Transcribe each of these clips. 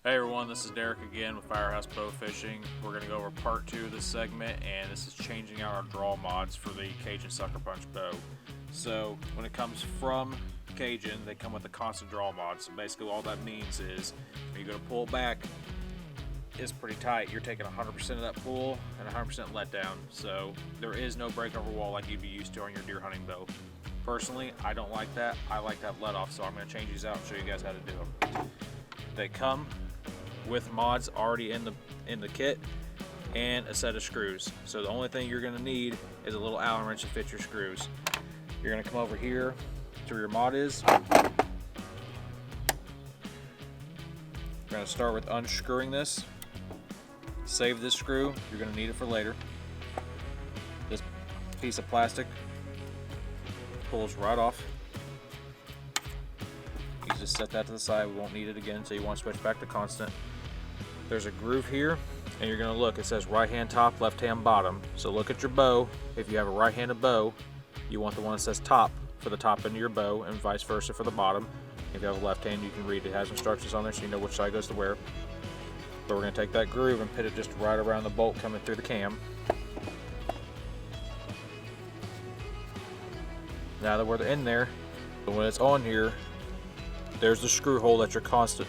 Hey everyone, this is Derek again with Firehouse Bowfishing. We're going to go over part 2 of this segment, and this is changing out our draw mods for the Cajun Sucker Punch bow. So when it comes from Cajun, they come with a constant draw mod. So basically all that means is when you go to pull it back, it's pretty tight. You're taking 100% of that pull and 100% letdown. So there is no breakover wall like you'd be used to on your deer hunting bow. Personally, I don't like that. I like to have let off, so I'm going to change these out and show you guys how to do them. They come with mods already in the kit and a set of screws. So the only thing you're going to need is a little Allen wrench to fit your screws. You're going to come over here to where your mod is. We're going to start with unscrewing this. Save this screw, you're going to need it for later. This piece of plastic pulls right off. You can just set that to the side. We won't need it again until you want to switch back to constant. There's a groove here, and you're going to look. It says right hand top, left hand bottom. So look at your bow. If you have a right-handed bow, you want the one that says top for the top end of your bow, and vice versa for the bottom. If you have a left hand, you can read it. It has instructions on there so you know which side goes to where. But we're going to take that groove and put it just right around the bolt coming through the cam. Now that we're in there, when it's on here, there's the screw hole that your constant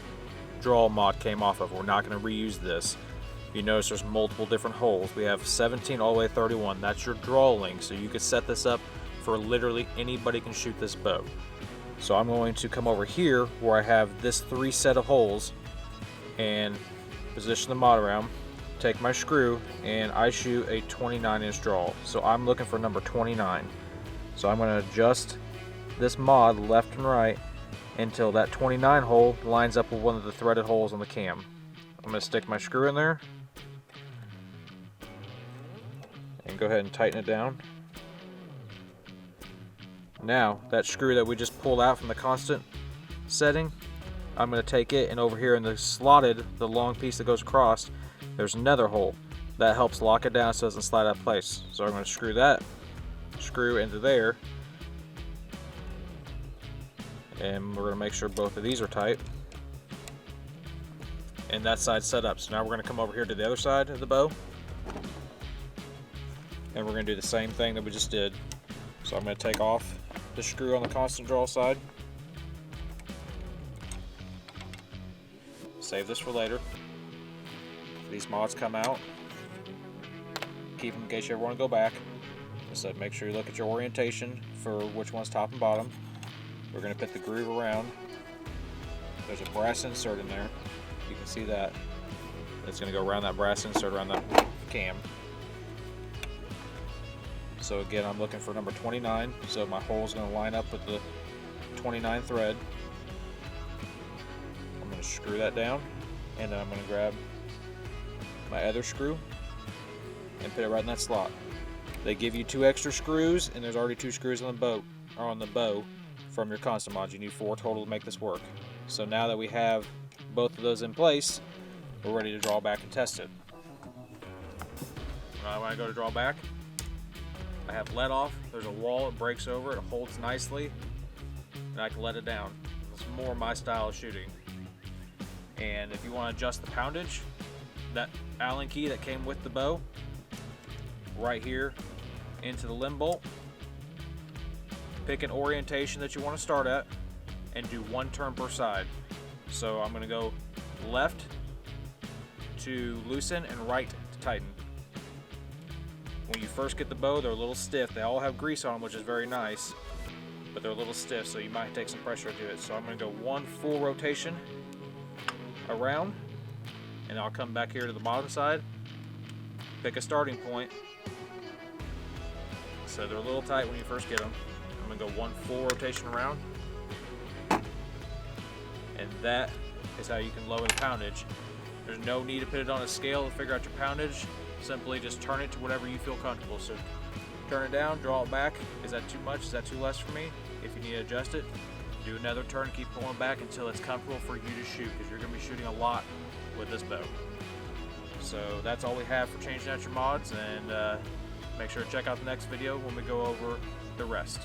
draw mod came off of. We're not going to reuse this. You notice there's multiple different holes. We have 17 all the way to 31. That's your draw length, so you could set this up for literally anybody can shoot this bow. So I'm going to come over here where I have this 3 set of holes and position the mod around, take my screw, and I shoot a 29-inch draw. So I'm looking for number 29. So I'm going to adjust this mod left and right until that 29 hole lines up with one of the threaded holes on the cam. I'm going to stick my screw in there and go ahead and tighten it down. Now that screw that we just pulled out from the constant setting, I'm going to take it, and over here in the slotted, the long piece that goes across, there's another hole that helps lock it down so it doesn't slide out of place. So I'm going to screw that screw into there, and we're going to make sure both of these are tight, and that side's set up. So now we're going to come over here to the other side of the bow, and we're going to do the same thing that we just did. So I'm going to take off the screw on the constant draw side, save this for later. These mods come out, keep them in case you ever want to go back. So make sure you look at your orientation for which one's top and bottom. We're going to put the groove around. There's a brass insert in there. You can see that. It's going to go around that brass insert around that cam. So again, I'm looking for number 29. So my hole is going to line up with the 29 thread. I'm going to screw that down, and then I'm going to grab my other screw and put it right in that slot. They give you 2 extra screws, and there's already 2 screws on the bow from your constant mod. You need 4 total to make this work. So now that we have both of those in place, we're ready to draw back and test it. Now when I go to draw back, I have let off. There's a wall, it breaks over, it holds nicely, and I can let it down. It's more my style of shooting. And if you want to adjust the poundage, that Allen key that came with the bow, right here into the limb bolt, pick an orientation that you want to start at, and do 1 turn per side. So I'm going to go left to loosen and right to tighten. When you first get the bow, they're a little stiff. They all have grease on them, which is very nice, but they're a little stiff, so you might take some pressure to it. So I'm going to go 1 full rotation around, and I'll come back here to the bottom side, pick a starting point. So they're a little tight when you first get them. I'm going to go 1 full rotation around, and that is how you can lower the poundage. There's no need to put it on a scale to figure out your poundage. Simply just turn it to whatever you feel comfortable. So turn it down, draw it back. Is that too much? Is that too less for me? If you need to adjust it, do another turn, keep pulling back until it's comfortable for you to shoot, because you're going to be shooting a lot with this bow. So that's all we have for changing out your mods, and make sure to check out the next video when we go over the rest.